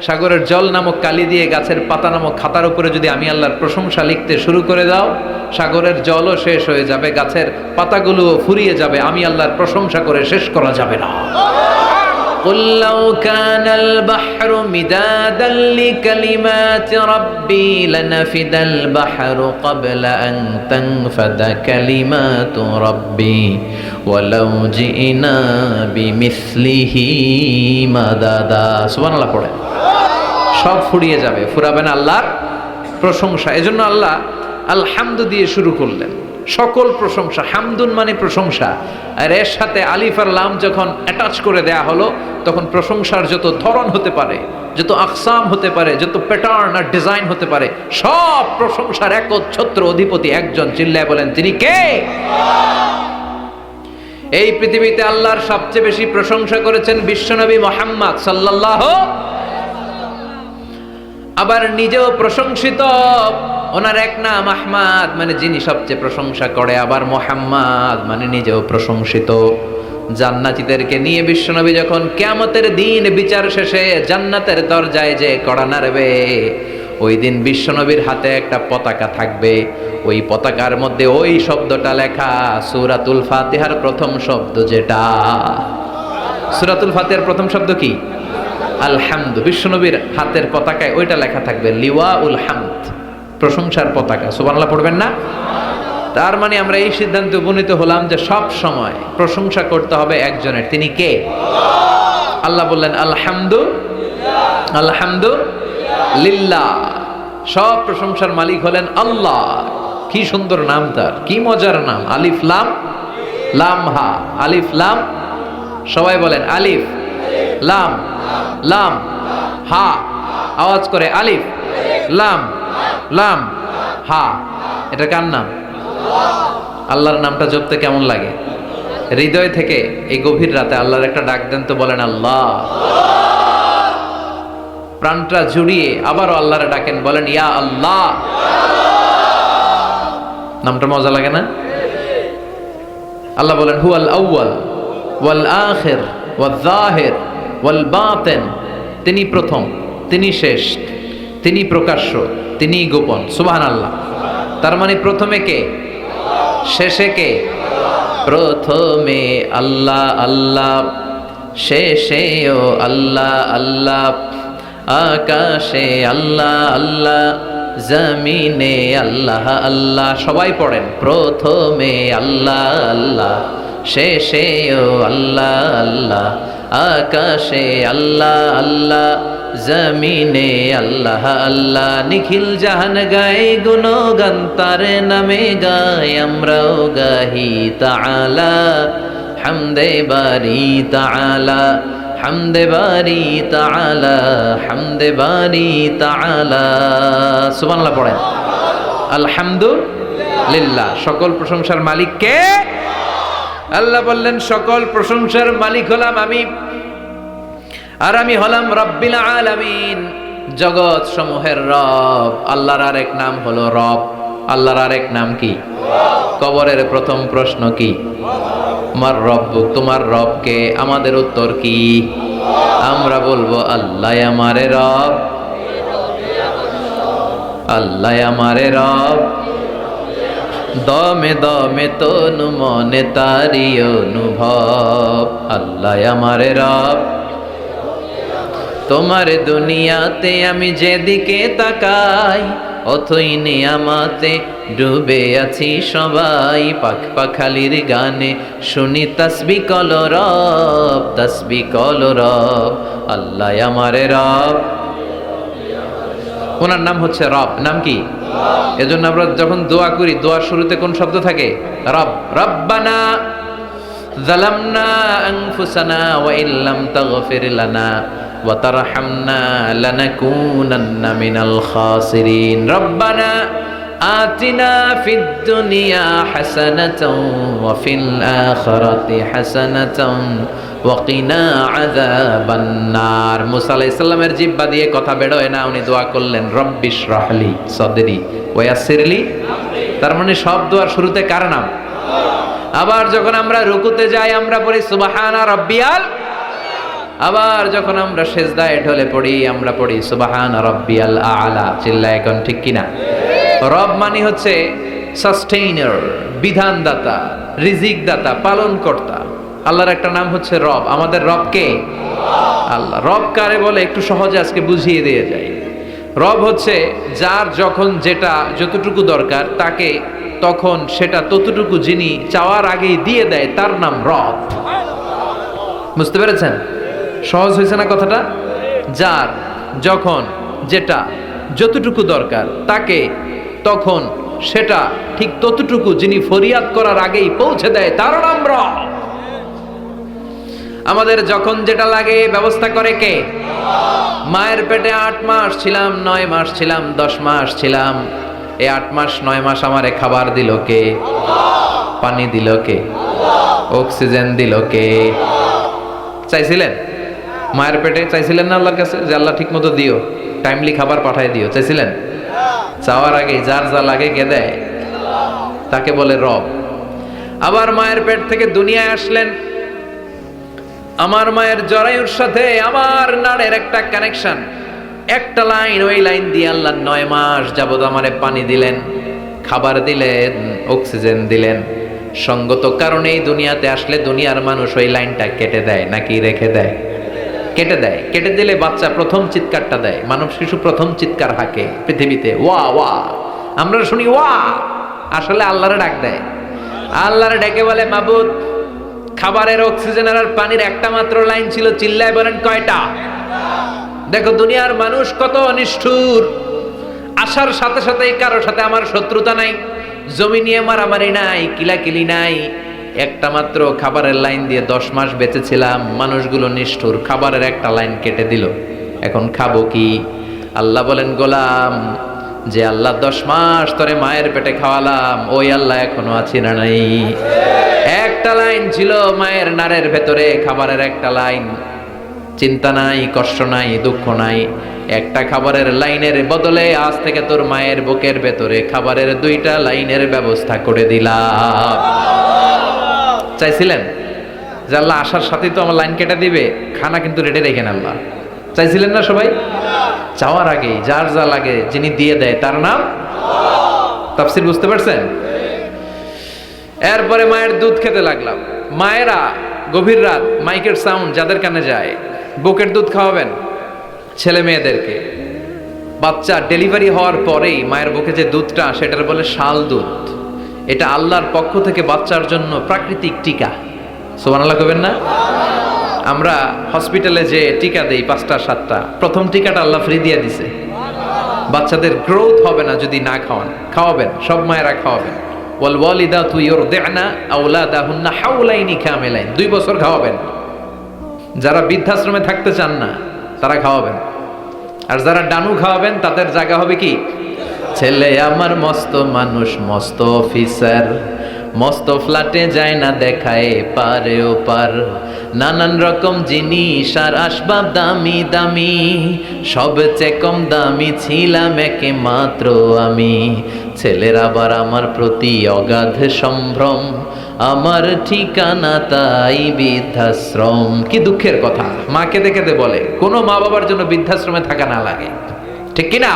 সাগরের জল নামক কালি দিয়ে গাছের পাতা নামক খাতার উপরে যদি আমি আল্লাহর প্রশংসা লিখতে শুরু করে দাও, সাগরের জলও শেষ হয়ে যাবে, গাছের পাতাগুলোও ফুরিয়ে যাবে, আমি আল্লাহর প্রশংসা করে শেষ করা যাবে না। قل لو كان البحر مدادا لكلمات ربي لنفد البحر قبل أن تنفد كلمات ربي ولو جئنا بمثله مددا সুবহান আল্লাহ পড়ে। সব ফুরিয়ে যাবে, ফুরাবে না আল্লাহর প্রশংসা। এজন্য আল্লাহ আলহামদু দিয়ে শুরু করলেন। সকল প্রশংসা, হামদুন মানে প্রশংসা, আর এর সাথে আলিফ আর লাম যখন অ্যাটাচ করে দেয়া হলো তখন প্রশংসার যত ধরন হতে পারে, যত আকসাম হতে পারে, যত প্যাটার্ন আর ডিজাইন হতে পারে, সব প্রশংসার একচ্ছত্র অধিপতি একজন। চিল্লায় বলেন তিনি কে? এই পৃথিবীতে আল্লাহর সবচেয়ে বেশি প্রশংসা করেছেন বিশ্বনবী মুহাম্মদ সাল্লাল্লাহু, আবার নিজেও প্রশংসিত। ওনার এক নাম আহমদ মানে যিনি সবচেয়ে প্রশংসা করে, আবার মুহাম্মদ মানে নিজেও প্রশংসিত। জান্নাতীদেরকে নিয়ে বিশ্বনবী যখন কিয়ামতের দিন বিচার শেষে জান্নাতের দরজায় যে কড়া নাড়বে, ওই দিন বিশ্বনবীর হাতে একটা পতাকা থাকবে। ওই পতাকার মধ্যে ওই শব্দটা লেখা, সূরাতুল ফাতিহার প্রথম শব্দ যেটা। সূরাতুল ফাতিহার প্রথম শব্দ কি? আলহামদু। বিশ্বনবীর হাতের পতাকায় ওইটা লেখা থাকবে, লিওয়াউল হামদ, প্রশংসার পতাকা। সুবহানাল্লাহ পড়বেন না? তার মানে আমরা এই সিদ্ধান্তে উপনীত হলাম যে সব সময় প্রশংসা করতে হবে একজনের। তিনি কে? আল্লাহ বললেন আলহামদু, আলহামদু লিল্লাহ। সব প্রশংসার মালিক হলেন আল্লাহ। কি সুন্দর নাম তার, কি মজার নাম। আলিফ লাম, লাম হা, আলিফ লাম। সবাই বলেন আলিফ লাম, লাম হা। আওয়াজ করে আলিফ লাম, লাম হা। এটা কার নাম? আল্লাহর নামটা জপতে কেমন লাগে? হৃদয় থেকে এই গভীর রাতে আল্লাহর একটা ডাক দেন তো, বলেন আল্লাহ। প্রাণটা জুড়িয়ে আবারও আল্লাহর ডাকেন, বলেন ইয়া আল্লাহ। নামটা মজা লাগে না? আল্লাহ বলেন হুয়াল আউয়াল ওয়াল আখির ওয়াল যাহির ওয়াল বাতিন। তিনি প্রথম, তিনি শেষ, তিনি প্রকাশ্য, তিনি গোপন। সুবহানাল্লাহ। তার মানে প্রথমে কে, শেষে কে? প্রথমে আল্লাহ আল্লাহ, শেষেও আল্লাহ আল্লাহ, আকাশে আল্লাহ আল্লাহ, জমিনে আল্লাহ আল্লাহ। সবাই পড়েন, প্রথমে আল্লাহ আল্লাহ, শেষেও আল্লাহ আল্লাহ, আকাশে আল্লাহ আল্লাহ, জমিনে আল্লাহ আল্লাহ। নিখিল জাহান গায়ে গুণগান তার নামে গায়, আমরাও গাহি তাআলা হামদে বারি তাআলা, হামদে বারি তাআলা, হামদে বারি তাআলা। সুবহানাল্লাহ পড়েন। আলহামদুলিল্লাহ। সকল প্রশংসার মালিক কে? আল্লাহ বললেন সকল প্রশংসার মালিক হলাম আমি, আর আমি হলাম রব্বিল আলামিন, জগৎ সমূহের রব। আল্লাহর আরেক নাম হলো রব। আল্লাহর আরেক নাম কি? কবরের প্রথম প্রশ্ন কি? আমার রব, তোমার রবকে? আমাদের উত্তর কি? আমরা বলবো আল্লাহ আমারে রব, আল্লাহ আমারে রব। দমে দমে তনু মনে তারি অনুভব, আল্লাহ আমারে রব। তোমার দুনিয়াতে আমি যেদিকে তাকাই, অথই নিয়ামতে ডুবে আছি সবাই। পাখ পাখালির গানে শুনি তাসবিহ কল রব, তাসবিহ কল রব, আল্লাহ আমারে রব। ওনার নাম হচ্ছে রব। নাম কি? এজন্য আমরা যখন দোয়া করি, দোয়ার শুরুতে কোন শব্দ থাকে? রব। রব্বানা যালামনা আনফুসানা ওয়া ইল্লাম তাগফির লানা ওয়া তারহামনা লানাকুনান্না মিনাল খাসিরিন। রব্বানা আতিনা ফিদ দুনিয়া হাসানাতাও ওয়া ফিল আখিরাতি হাসানাতাও ওয়া কিনা আযাবান নার। মুসা আলাইহিস সালামের জিহ্বা দিয়ে কথা বের হয় না, উনি দোয়া করলেন রব্বিশ রাহলি সাদরি ওয়া ইয়াসসিরলি। তার মানে সব দোয়ার শুরুতে কার নাম? আবার যখন আমরা রুকুতে যাই আমরা পড়ি সুবহানা রাব্বিয়াল, আবার যখন আমরা সেজদায় ঢলে পড়ি আমরা পড়ি সুবহান রাব্বিয়াল আ'লা, চিল্লায় এখন ঠিক কিনা? রব মানে হচ্ছে সাস্টেইনার, বিধানদাতা, রিজিক দাতা, পালন কর্তা। আল্লাহর একটা নাম হচ্ছে রব। আমাদের রব কে? আল্লাহ। রব কারে বলে একটু সহজে আজকে বুঝিয়ে দিয়ে যায়। রব হচ্ছে যার যখন যেটা যতটুকু দরকার তাকে তখন সেটা ততটুকু যিনি চাওয়ার আগেই দিয়ে দেয়, তার নাম রব। বুঝতে পেরেছেন? সহজ হয়েছে না কথাটা? যার যখন যেটা যতটুকু দরকার তাকে তখন সেটা ঠিক ততটুকু যিনি ফরিয়াদ করার আগেই পৌঁছে দেয়, তার নাম রব। আমাদের যখন যেটা লাগে ব্যবস্থা করে কে? মায়ের পেটে 8 মাস ছিলাম, 9 মাস ছিলাম, 10 মাস ছিলাম। এই 8 মাস 9 মাস আমারে খাবার দিল কে? পানি দিল কে? অক্সিজেন দিল কে? চাইছিলেন মায়ের পেটে? চাইছিলেন না আল্লাহর কাছে যে আল্লাহ ঠিক মতো দিও, টাইমলি খাবার পাঠায় দিও? চাইছিলেন? চাওয়ার আগে যার যা লাগে কে দেয়? তাকে বলে রব। আবার মায়ের পেট থেকে দুনিয়ায় আসলেন। আমার মায়ের জরায়ুর সাথে আমার নাড়ের একটা কানেকশন, একটা লাইন, ওই লাইন দিয়ে আল্লাহ 9 মাস যাবত আমারে পানি দিলেন, খাবার দিলেন, অক্সিজেন দিলেন। সঙ্গত কারণেই দুনিয়াতে আসলে দুনিয়ার মানুষ ওই লাইনটা কেটে দেয় নাকি রেখে দেয়? কেটে দেয়। কেটে দিলে বাচ্চা প্রথম চিৎকারটা দেয়, মানব শিশু প্রথম চিৎকার হাঁকে পৃথিবীতে, ওয়া ওয়া। আমরা শুনি ওয়া, আসলে আল্লাহরে ডাক দেয়। আল্লাহরে ডেকে বলে, মাবুদ খাবারের, অক্সিজেনের আর পানির একটা মাত্র লাইন ছিল, চিল্লায় বলেন কয়টা? দেখো দুনিয়ার মানুষ কত নিষ্ঠুর। আসার সাথে সাথেই কারোর সাথে আমার শত্রুতা নাই, জমি নিয়ে মারামারি নাই, কিলাকিলি নাই। একটা মাত্র খাবারের লাইন দিয়ে 10 মাস বেঁচেছিলাম। মানুষগুলো নিষ্ঠুর, খাবারের একটা লাইন কেটে দিল। এখন খাবো কি? আল্লাহ বলেন, গোলাম, যে আল্লাহ 10 মাস ধরে মায়ের পেটে খাওয়ালাম, ওই আল্লাহ এখনো আছি না নাই? একটা লাইন ছিল মায়ের নাড়ের ভেতরে, খাবারের একটা লাইন। চিন্তা নাই, কষ্ট নাই, দুঃখ নাই। একটা খাবারের লাইনের বদলে আজ থেকে তোর মায়ের বুকের ভেতরে খাবারের 2টা লাইনের ব্যবস্থা করে দিলাম। চাইছিলেন যে আল্লাহ আসার সাথেই তো আমার লাইন কেটে দিবে, খানা কিন্তু রেডি রেখেন আল্লাহ? চাইছিলেন না সবাই? চাওয়ার আগেই যার যা লাগে যিনি দিয়ে দেয়, তার নাম তাফসীর। বুঝতে পারছেন? এরপরে মায়ের দুধ খেতে লাগলাম। মায়েরা গভীর রাত মাইকের সাউন্ড যাদের কানে যায়, বুকের দুধ খাওয়াবেন ছেলে মেয়েদেরকে। বাচ্চা ডেলিভারি হওয়ার পরেই মায়ের বুকে যে দুধটা, সেটার বলে শাল দুধ। এটা আল্লাহর পক্ষ থেকে বাচ্চার জন্য প্রাকৃতিক টিকা। সুবহানাল্লাহ কইবেন না? আমরা হসপিটালে যে টিকা দেই 5টা 7টা, প্রথম টিকাটা আল্লাহ ফ্রি দিয়ে দিছে। বাচ্চাদের গ্রোথ হবে না যদি না খাওয়ান। খাওয়াবেন, সব মায়েরা খাওয়াবেন। ওয়াল ওয়ালিদাতু ইউরদি'না আওলাদাহুন্না হাওলাইনি কামিলাইন, 2 বছর খাওয়াবেন। যারা বৃদ্ধাশ্রমে থাকতে চান না তারা খাওয়াবেন। আর যারা ডানু খাওয়াবেন তাদের জায়গা হবে কি? ছেলে আমার মস্ত মানুষ, মস্ত অফিসার, মস্ত ফ্ল্যাটে যায় না দেখায় পারে ও পার। নানান রকম জিনিস আর আসবাব দামি দামি, সবচেয়ে কম দামি ছিলাম একে মাত্র আমি। ছেলের আবার আমার প্রতি অগাধ সম্ভ্রম, আমার ঠিকানা তাই বৃদ্ধাশ্রম। কি দুঃখের কথা! মা কেঁদে কেঁদে বলে কোনো মা বাবার জন্য বৃদ্ধাশ্রমে থাকা না লাগে, ঠিক কিনা?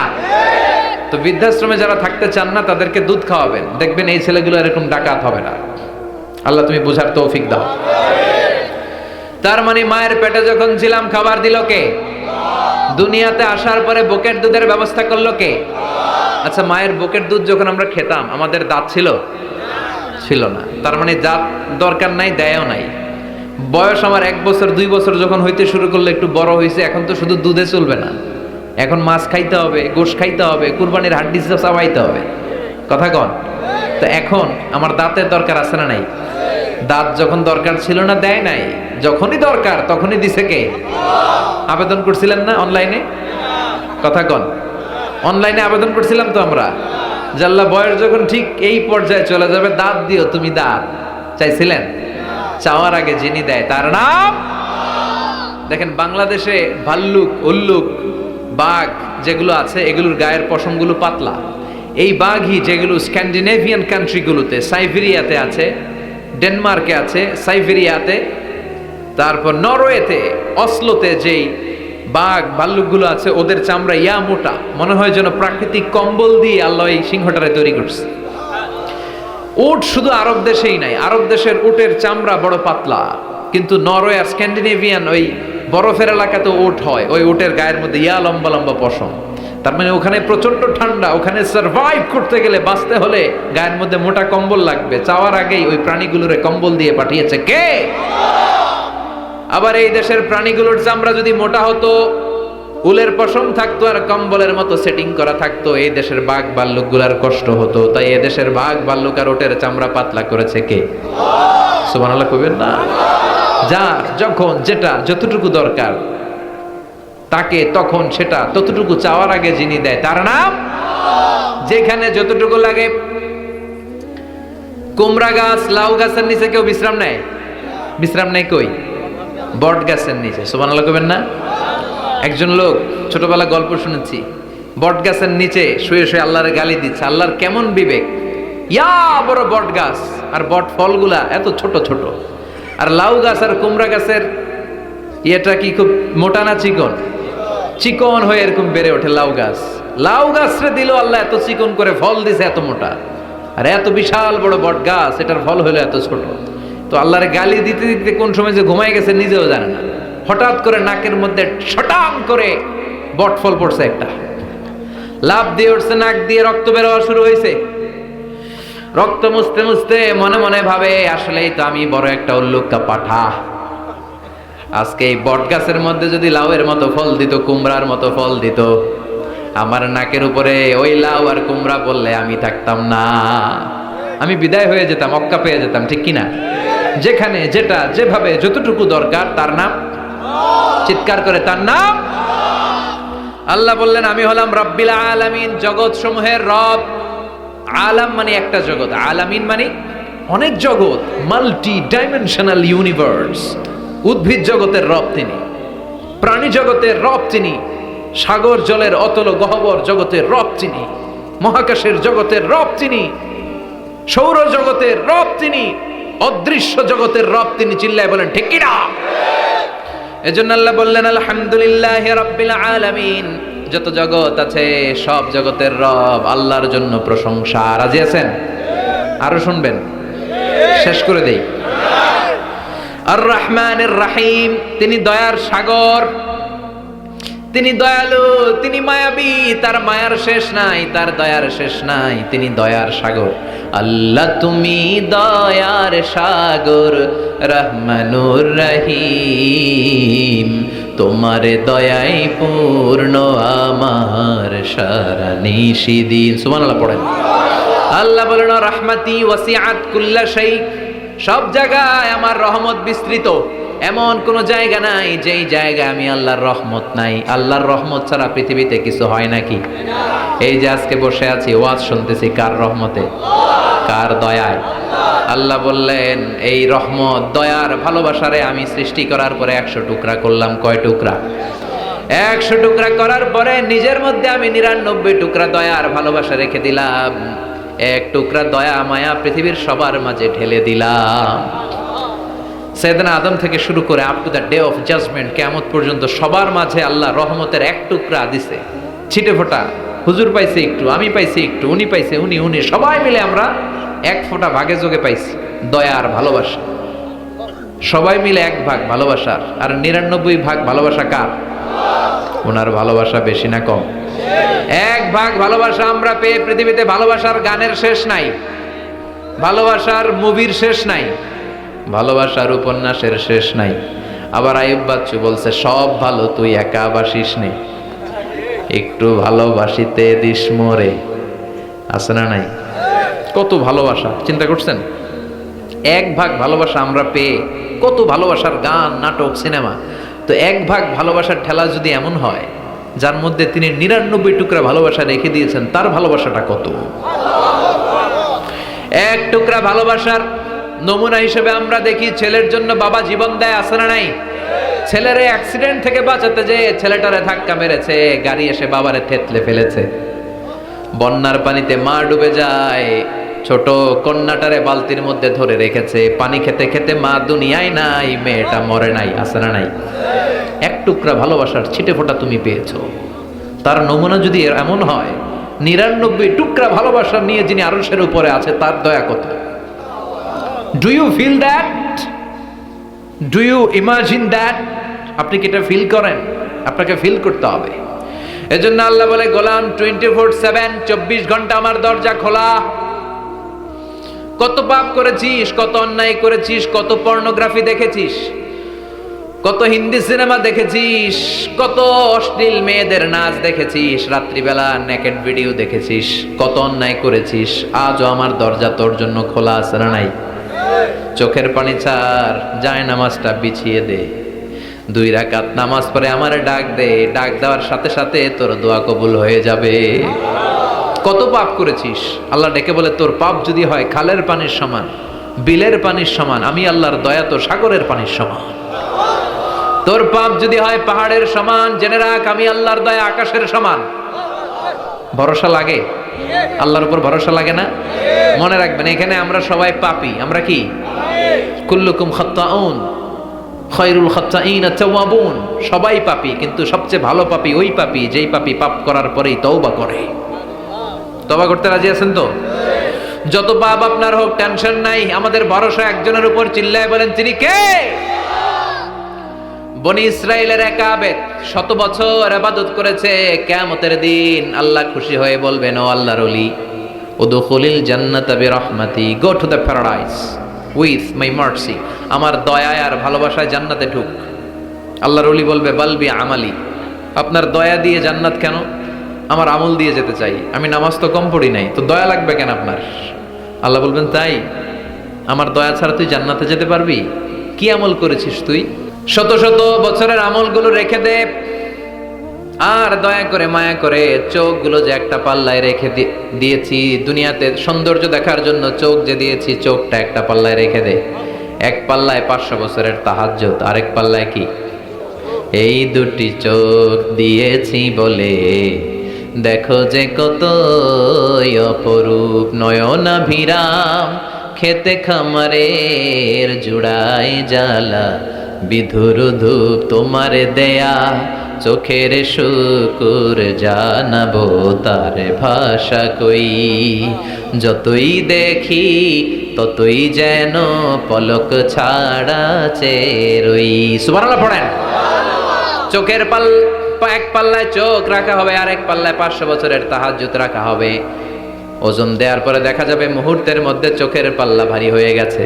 তো বৃদ্ধাশ্রমে যারা থাকতে চান না তাদেরকে দুধ খাওয়াবেন, দেখবেন এই ছেলেগুলো এরকম ডাকাত হবে না। আল্লাহ তুমি বুঝার তৌফিক দাও। তার মানে মায়ের পেটে যখন ছিলাম খাবার দিল কে? দুনিয়াতে আসার পরে বুকের দুধের ব্যবস্থা করলো কে? আচ্ছা, মায়ের বুকের দুধ যখন আমরা খেতাম আমাদের দাঁত ছিল? ছিল না। তার মানে দাঁত দরকার নাই, দেয়ও নাই। বয়স আমার 1 বছর 2 বছর যখন হইতে শুরু করলো, একটু বড় হয়েছে, এখন তো শুধু দুধে চলবে না, এখন মাছ খাইতে হবে, গোশ খাইতে হবে, কুরবানির হাড্ডি চাবাইতে হবে। কথা কন? তো এখন আমার দাঁতের দরকার আছে না নাই? দাঁত যখন দরকার ছিল না দেয় নাই, যখনই দরকার তখনই দিছে কে? আবেদন করছিলেন না অনলাইনে? কথা কন? অনলাইনে আবেদন করছিলাম তো আমরা, জাল্লা বয়স যখন ঠিক এই পর্যায়ে চলে যাবে দাঁত দিও তুমি, দাঁত চাইছিলেন? চাওয়ার আগে যিনি দেয় তার নাম। দেখেন বাংলাদেশে ভাল্লুক, উল্লুক, বাঘ যেগুলো আছে এগুলোর গায়ের পশমগুলো পাতলা। এই বাঘই যেগুলো স্ক্যান্ডিনেভিয়ান কান্ট্রিগুলোতে, সাইবেরিয়াতে আছে, ডেনমার্কে আছে, সাইবেরিয়াতে, তারপর নরওয়েতে অসলোতে যেই বাঘ ভাল্লুকগুলো আছে ওদের চামড়া ইয়া মোটা, মনে হয় যেন প্রাকৃতিক কম্বল দিয়ে আল্লাহ এই সিংহটারে তৈরি করছে। উট শুধু আরব দেশেই নাই, আরব দেশের উটের চামড়া বড় পাতলা, কিন্তু নরওয়ে আর স্ক্যান্ডিনেভিয়ান ওই বরফের এলাকাতে উট হয়, ওই উটের গায়ের মধ্যে ইয়া লম্বা লম্বা পশম। তার মানে ওখানে প্রচন্ড ঠান্ডা, ওখানে সার্ভাইভ করতে গেলে, বাঁচতে হলে গায়ের মধ্যে মোটা কম্বল লাগবে। চাওয়ার আগেই ওই প্রাণীগুলোরে কম্বল দিয়ে পাঠিয়েছে কে? আবার এই দেশের প্রাণীগুলোর চামড়া যদি মোটা হতো, উলের পশম থাকতো আর কম্বলের মতো সেটিং করা থাকতো, এই দেশের বাঘ ভাল্লুকগুলার কষ্ট হতো। তাই এই দেশের বাঘ ভাল্লুক আর ওটের চামড়া পাতলা করেছে কে? সুবহানাল্লাহ কইবেন না? যার যখন যেটা যতটুকু দরকার তাকে তখন সেটা ততটুকু চাওয়ার আগে যিনি দেয় তার নাম। যেখানে যতটুকু লাগে, কুমড়া গাছ লাউ গাছের নিচে কেউ বিশ্রাম নেয়? বিশ্রাম নেই কই? বট গাছের নিচে। সুবহানাল্লাহ কইবেন না? একজন লোক, ছোটবেলা গল্প শুনেছি, বট গাছের নিচে শুয়ে শুয়ে আল্লাহর গালি দিচ্ছে। আল্লাহর কেমন বিবেক, ইয়া বড় বট গাছ আর বট ফলগুলা এত ছোট ছোট, আর লাউ গাছ আর কুমড়া গাছের ইয়েটা কি খুব মোটা না চিকন? চিকন হয়ে এরকম বেড়ে ওঠে লাউ গাছ। লাউ গাছরে দিল আল্লাহ এত চিকন করে, ফল দিছে এত মোটা। আর এত বিশাল বড় বট গাছ, এটার ফল হলো এত ছোট। তো আল্লাহর গালি দিতে দিতে কোন সময় যে ঘুমাই গেছে নিজেও জানে না। হঠাৎ করে নাকের মধ্যে শটাং করে বট ফল পড়ছে একটা, লাভ দিয়ে উঠছে, নাক দিয়ে রক্ত বের হওয়া শুরু হয়েছে। রক্ত মুছতে মুছতে মনে মনে ভাবে, আসলেই তো আমি বড় একটা উল্লুকা পাঠা। আজকে এই বট গাছের মধ্যে যদি লাউয়ের মতো ফল দিত, কুমড়ার মতো ফল দিত, আমার নাকের উপরে ওই লাউ আর কুমড়া পড়লে আমি থাকতাম না, আমি বিদায় হয়ে যেতাম, অক্কা পেয়ে যেতাম, ঠিক কিনা? যেখানে যেটা যেভাবে যতটুকু দরকার তার নাম, চিৎকার করে তার নাম। আল্লাহ বললেন আমি হলাম রব্বিল আলামিন, জগৎ সমূহের রব। আলাম মানে একটা জগৎ, আলামিন মানে অনেক জগৎ, মাল্টি ডাইমেনশনাল ইউনিভার্স। উদ্ভিদ জগতের রব তিনি, প্রাণী জগতের রব তিনি, সাগর জলের অতল গহ্বর জগতের রব তিনি, মহাকাশের জগতের রব তিনি, সৌর জগতের রব তিনি, অদৃশ্য জগতের রব তিনি। চিল্লায় বলেন ঠিক কি না? এজন্য আল্লাহ বললেন আলহামদুলিল্লাহি রাব্বিল আলামিন, যত জগৎ আছে সব জগতের রব আল্লাহর জন্য প্রশংসা। রাজি আছেন? আরো শুনবেন? শেষ করে দেই। আর রহমানির রহিম, তিনি দয়ার সাগর, তিনি দয়ালু, তিনি মায়াবী, তার মায়ার শেষ নাই, তার দয়ার শেষ নাই, তিনি দয়ার সাগর। আল্লাহ তুমি দয়ার সাগর, রহমানুর রহিম, তোমার দয়াই পূর্ণ আমার সারা নিশিদিন। সুবহানাল্লাহ পড়েন। আল্লাহ বলেন রাহমাতি ওয়াসিআত কুল্লা শাই, সব জায়গায় আমার রহমত বিস্তৃত, এমন কোন জায়গা নাই যেই জায়গায় আমি আল্লাহর রহমত নাই। আল্লাহর রহমত ছাড়া পৃথিবীতে কিছু হয় নাকি? এই যে আজকে বসে আছি, ওয়াজ শুনতেছি, কার রহমতে? কার দয়ায়? আল্লাহ বললেন এই রহমত, দয়ার, ভালোবাসারে আমি সৃষ্টি করার পরে 100 টুকরা করলাম। কয় টুকরা? 100 টুকরা করার পরে নিজের মধ্যে আমি 99 টুকরা দয়ার ভালোবাসা রেখে দিলাম। 1 টুকরা দয়া মায়া পৃথিবীর সবার মাঝে ঢেলে দিলাম। সাইয়েদনা আদম থেকে শুরু করে up to the day of judgement, কিয়ামত পর্যন্ত সবার মাঝে আল্লাহ রহমতের 1 টুকরা দিছে, ছিটে ফোঁটা। হুজুর পাইছে একটু, আমি পাইছি একটু, উনি পাইছে, উনি, সবাই মিলে আমরা 1 ফোঁটা ভাগে যোগে পাইছি দয়ার ভালোবাসা। সবাই মিলে 1 ভাগ ভালোবাসার, আর 99 ভাগ ভালোবাসা কার? ওনার ভালোবাসা বেশি না কম? 1 ভাগ ভালোবাসা আমরা পেয়ে পৃথিবীতে ভালোবাসার গানের শেষ নাই, ভালোবাসার মুভির শেষ নাই, ভালোবাসার উপন্যাসের শেষ নাই। আবার আইয়ুব বাচ্চু বলছে সব ভালো তুই একা বাসিস নে, একটু ভালোবাসিতে দিস মোরে। আছে না নাই? কত ভালোবাসা, চিন্তা করছেন? 1 ভাগ ভালোবাসা আমরা পেয়ে কত ভালোবাসার গান, নাটক, সিনেমা। তো 1 ভাগ ভালোবাসার ঠেলা যদি এমন হয়, যার মধ্যে তিনি 99 টুকরা ভালোবাসা রেখে দিয়েছেন, তার ভালোবাসাটা কত? 1 টুকরা ভালোবাসার নমুনা হিসেবে আমরা দেখি ছেলের জন্য বাবা জীবন দেয়, আছে না নাই? ছেলেরে অ্যাক্সিডেন্ট থেকে বাঁচাতে যে ছেলেটারে ধাক্কা মেরেছে, গাড়ি এসে বাবারে থেতলে ফেলেছে, বন্যার পানিতে মা ডুবে যায়, ছোট কন্যাটারে বালতির মধ্যে ধরে রেখেছে, পানি খেতে খেতে মা দুনিয়ায় নাই, মেয়েটা মরে নাই, আছে না নাই? এক টুকরা ভালোবাসার ছিটে ফোঁটা তুমি পেয়েছো। তার নমুনা যদি এমন হয়, 99 টুকরা ভালোবাসা নিয়ে যিনি আরশের উপরে আছে, তার দয়া কত। Do you feel that? Do you imagine that? আপনি কি এটা ফিল করেন? আপনাকে ফিল করতে হবে। এজন্য আল্লাহ বলে, গোলাম 24/7 24 ঘন্টা আমার দরজা খোলা। কত পাপ করেছিস, কত অন্যায় করেছিস, কত পর্নোগ্রাফি দেখেছিস, কত হিন্দি সিনেমা দেখেছিস, কত অশ্লীল মেয়েদের নাচ দেখেছিস, রাত্রিবেলা নেকেড ভিডিও দেখেছিস, কত অন্যায় করেছিস, আজও আমার দরজা তোর জন্য খোলা আছে না নাই? চোখের পানি ছাড়, যায় নামাজটা বিছিয়ে দে, 2 রাকাত নামাজ পড়ে আমারে ডাক দে, ডাক দেওয়ার সাথে সাথে তোর দোয়া কবুল হয়ে যাবে। কত পাপ করেছিস, আল্লাহ ডেকে বলে, তোর পাপ যদি হয় খালের পানির সমান, বিলের পানির সমান, আমি আল্লাহর দয়া তো সাগরের পানির সমান। তোর পাপ যদি হয় পাহাড়ের সমান, জেনে রাখ আমি আল্লাহর দয়া আকাশের সমান। ভরসা লাগে? আল্লাহর উপর ভরসা লাগে না? মনে রাখবেন, এখানে আমরা সবাই পাপী। আমরা কি? কুল্লুকুম খাত্তাউন খায়রুল খাত্তাইন আত-তাওয়াবুন। সবাই পাপী, কিন্তু সবচেয়ে ভালো পাপী ওই পাপী যেই পাপী পাপ করার পরেই তওবা করে। তওবা করতে রাজি আছেন তো? যত পাপ আপনার হোক, টেনশন নাই, আমাদের ভরসা একজনের উপর। চিল্লায় বলেন, তিনি কে? বনি ইসরাইলের এক আবেদ 100 বছর ইবাদত করেছে। কিয়ামতের দিন আল্লাহ খুশি হয়ে বলবেন, ও আল্লাহর ওলি, উদখুলিল জান্নাতা বিরহমাতি, go to the paradise with my mercy. আমার দয়ায় আর ভালোবাসায় জান্নাতে ঢুক। আল্লাহর ওলি বলবে, বালবি আমালি, আপনার দয়া দিয়ে জান্নাত কেন? আমার আমল দিয়ে যেতে চাই, আমি নামাজ তো কম পড়ি নাই, তো দয়া লাগবে কেন আপনার? আল্লাহ বলবেন, তাই? আমার দয়া ছাড়া তুই জান্নাতে যেতে পারবি? কি আমল করেছিস তুই? শত শত বছরের আমলগুলো রেখে দে, আর দয়া করে মায়া করে চোখগুলো যে একটা পাল্লায় রেখে দিয়েছি, দুনিয়াতে সৌন্দর্য দেখার জন্য চোখ যে দিয়েছি, চোখটা একটা পাল্লায় রেখে দে। এক পাল্লায় 500 বছরের তাহাজ্জুদ, আরেক পাল্লায় কি? এই দুটি চোখ দিয়েছি বলে দেখো যে কত অপরূপ, নয়নাভিরাম খেতে খামারের জুড়াই জ্বালা, বিধুর ধূপ তোমার দেয়া চোখের শুকুর জানাবো তার ভাষা কই, যতই দেখি ততই যেন পলক ছাড়া চেরই। সুবহানাল্লাহ পড়েন। চোখের এক পাল্লায় চোখ রাখা হবে, আর এক পাল্লায় 500 বছরের তাহাজ্জুদ রাখা হবে। ওজন দেওয়ার পরে দেখা যাবে মুহূর্তের মধ্যে চোখের পাল্লা ভারী হয়ে গেছে।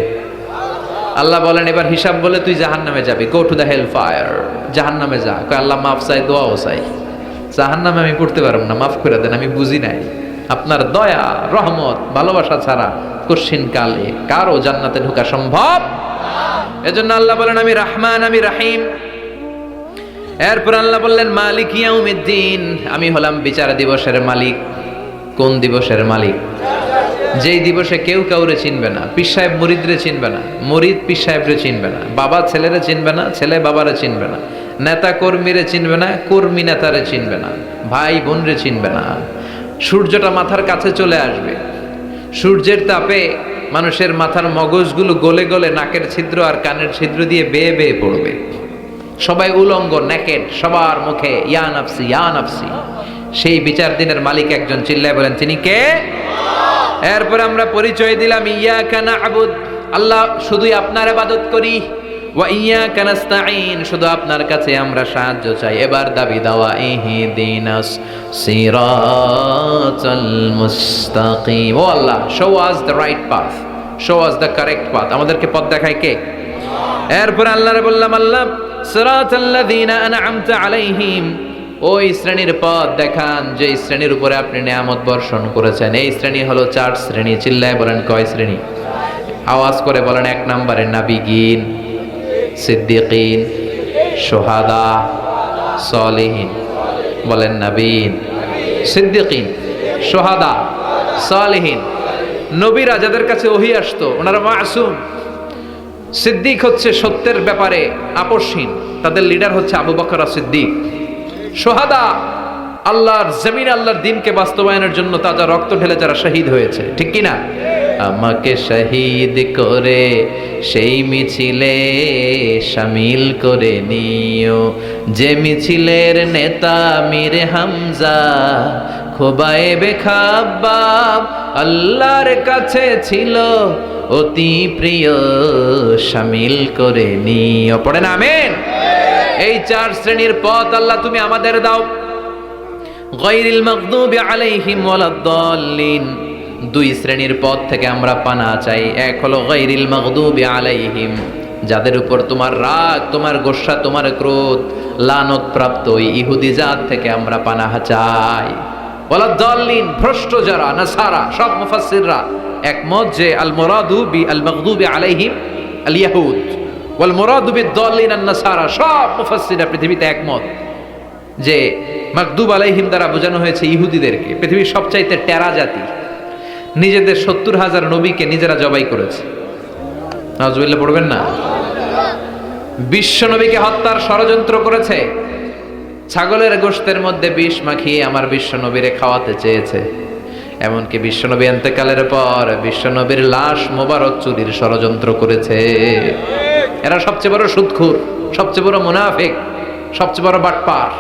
আল্লাহ বলেন, এবার হিসাব বলে তুই জাহান্নামে যাবি, go to the hell fire, জাহান্নামে যা। কয় আল্লাহ মাফ চাই, দোয়াও চাই, জাহান্নামে আমি পড়তে পারব না, মাফ করে দেন, আমি বুঝি নাই। আপনার দয়া রহমত ভালোবাসা ছাড়া কশিন কালে কারো জান্নাতে ঢোকা সম্ভব? এজন্য আল্লাহ বলেন, আমি রহমান, আমি রহিম। এরপর আল্লাহ বললেন, মালিক ইয়াউমিদ্দিন, আমি হলাম বিচার দিবসের মালিক। কোন দিবসের মালিক? যেই দিবসে কেউ কাউরে চিনবে না, পীর সাহেব মুরিদরে চিনবে না, মুরিদ পীর সাহেবরে চিনবে না, বাবা ছেলেরে চিনবে না, ছেলে বাবারে চিনবে না, নেতা কর্মীরে চিনবে না, কর্মী নেতারে চিনবে না, ভাই বোনরে চিনবে না। সূর্যটা মাথার কাছে চলে আসবে, সূর্যের তাপে মানুষের মাথার মগজগুলো গলে গলে নাকের ছিদ্র আর কানের ছিদ্র দিয়ে বেয়ে বেয়ে পড়বে। সবাই উলঙ্গ, নেকেড, সবার মুখে ইয়া নাফসি ইয়া নাফসি। সেই বিচার দিনের মালিক একজন, চিল্লায় বলেন, তিনি কে? এরপর আমরা পরিচয় দিলাম, ইয়াকা না'বুদ, আল্লাহ শুধুই আপনার ইবাদত করি, ওয়া ইয়াকা নাস্তাঈন, শুধু আপনার কাছে আমরা সাহায্য চাই। এবার দাবি দাওয়া, ইহদিনাস সিরাতাল মুস্তাকিম, O Allah show us the right path, show us the correct path, আমাদেরকে পথ দেখায় কে? এরপর আল্লাহরে বললাম, আল্লাহ সিরাতাল্লাযীনা আন'আমতা আলাইহিম, ওই শ্রেণীর পথ দেখান যে শ্রেণীর উপরে আপনি নিয়ামত বর্ষণ করেছেন। এই শ্রেণী হলো 4 শ্রেণী। চিল্লায় বলেন, কয় শ্রেণী? আওয়াজ করে বলেন। 1 নম্বরে নাবিগিন, সিদ্দিকিন, শুহাদা, সালিহিন। বলেন, নাবিন, সিদ্দিকিন, শুহাদা, সালিহিন। নবীরা যাদের কাছে ওহী আসতো ওনারা মাসুম। সিদ্দিক হচ্ছে সত্যের ব্যাপারে আপোষহীন, তাদের লিডার হচ্ছে আবু বকর সিদ্দিক। শুহাদা, আল্লাহর জমিন আল্লাহর দ্বীনকে বাস্তবায়নের জন্য তাজা রক্ত ঢেলে যারা শহীদ হয়েছে, ঠিক কিনা? আমাকে শহীদ করে সেই মিছিলে শামিল করে নিও, যে মিছিলের নেতা মীর হামজা খোবায়েবে খাব্বাব আল্লাহর কাছে ছিল অতি প্রিয়, শামিল করে নিও। পড়েন আমিন। এই 4 শ্রেণীর পথ আল্লাহ তুমি আমাদের দাও। গায়রিল মাগদুবি আলাইহিম ওয়ালাদ-দাল্লিন, 2 শ্রেণীর পথ থেকে আমরা পানা চাই। এক হলো গায়রিল মাগদুবি আলাইহিম, যাদের উপর তোমার রাগ, তোমার গোসা, তোমার ক্রোধ, লানত প্রাপ্ত ওই ইহুদি জাত থেকে আমরা পানাহ চাই। ওয়ালাদ-দাল্লিন, ভ্রষ্ট যারা নাসারা, সব মুফাসসিররা একমত যে আল মুরাদু বি আল মাগদুবি আলাইহিম আল ইয়াহুদ ওয়াল মুরাদু বিদ-দাল্লিন আন-নাসারা, সব মুফাসসিররা পৃথিবীতে একমত যে মাগদুব আলাইহিম দ্বারা বোঝানো হয়েছে ইহুদিদেরকে। পৃথিবীর সবচাইতে টেরা জাতি, নিজেদের 70,000 নবীকে নিজেরা জবাই করেছে। নাউজুবিল্লাহ পড়বেন না। বিশ্ব নবীকে হত্যার ষড়যন্ত্র করেছে, ছাগলের গোশতের মধ্যে বিষ মাখিয়ে আমার বিশ্ব নবীরে খাওয়াতে চেয়েছে। এমনকি বিশ্ব নবী ইন্তেকালের পর বিশ্ব নবীর লাশ মোবারক চুরির ষড়যন্ত্র করেছে। এরা সবচেয়ে বড় সুদখোর, সবচেয়ে বড় মুনাফিক, সবচেয়ে বড় বাটপার।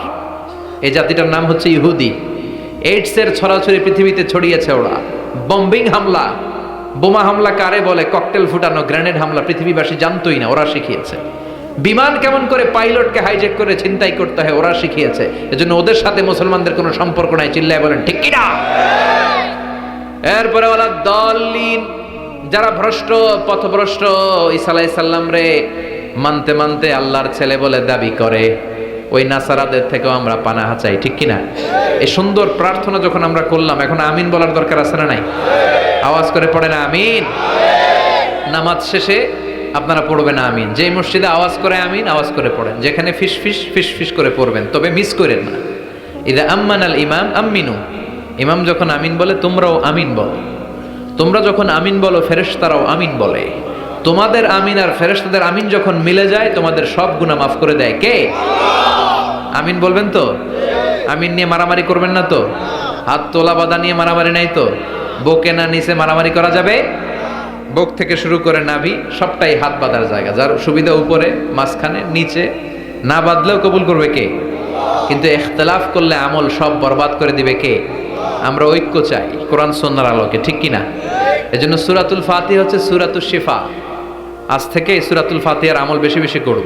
এই জাতিটার নাম হচ্ছে ইহুদি। এইডসের ছড়াছড়ি পৃথিবীতে ছড়িয়েছে ওরা। বম্বিং হামলা, বোমা হামলা কারে বলে, ককটেল ফুটানো, গ্রেনেড হামলা পৃথিবীবাসী জানতোই না, ওরা শিখিয়েছে। বিমান কেমন করে পাইলটকে হাইজ্যাক করে ছিনতাই করতে হয় ওরা শিখিয়েছে। এজন্য ওদের সাথে মুসলমানদের কোনো সম্পর্ক নাই। চিল্লায় বলেন ঠিক কি না? এরপরে ওরা দলিন, যারা ভ্রষ্ট, পথভ্রষ্ট, ঈসা আলাইহিস সালাম রে মানতে মানতে আল্লাহর ছেলে বলে দাবি করে, ওই নাসারাদের থেকেও আমরা পানাহ চাই। ঠিক কিনা? এই সুন্দর প্রার্থনা যখন আমরা করলাম, এখন আমিন বলার দরকার আছে না নাই? আওয়াজ করে পড়ে না আমিন। নামাজ শেষে আপনারা পড়বেন আমিন। যে মসজিদে আওয়াজ করে আমিন, আওয়াজ করে পড়েন। যেখানে ফিস ফিস ফিস ফিস করে পড়বেন, তবে মিস করেন না। ইদা আম্মানাল ইমাম আমিনু, ইমাম যখন আমিন বলে তোমরাও আমিন বলো। তোমরা যখন আমিন বলো ফেরেশতারাও আমিন বলে। তোমাদের আমিন আর ফেরেশতাদের আমিন যখন মিলে যায় তোমাদের সব গুনাহ মাফ করে দেয় কে? আমিন বলবেন তো? আমিন নিয়ে মারামারি করবেন না তো? হাত তোলা বাঁধা নিয়ে মারামারি নাই তো? বুকে না নিচে মারামারি করা যাবে? বুক থেকে শুরু করে নাভি সবটাই হাত বাঁধার জায়গা। যার সুবিধা উপরে, মাঝখানে, নিচে, না বাঁধলেও কবুল করবে কে? কিন্তু ইখতিলাফ করলে আমল সব বরবাদ করে দিবে কে? আমরা ঐক্য চাই কোরআন সুন্নাহর আলোকে। ঠিক কিনা? এজন্য সূরাতুল ফাতিহা হচ্ছে সূরাতুশ শিফা। আজ থেকে সূরাতুল ফাতিহার আমল বেশি বেশি করব।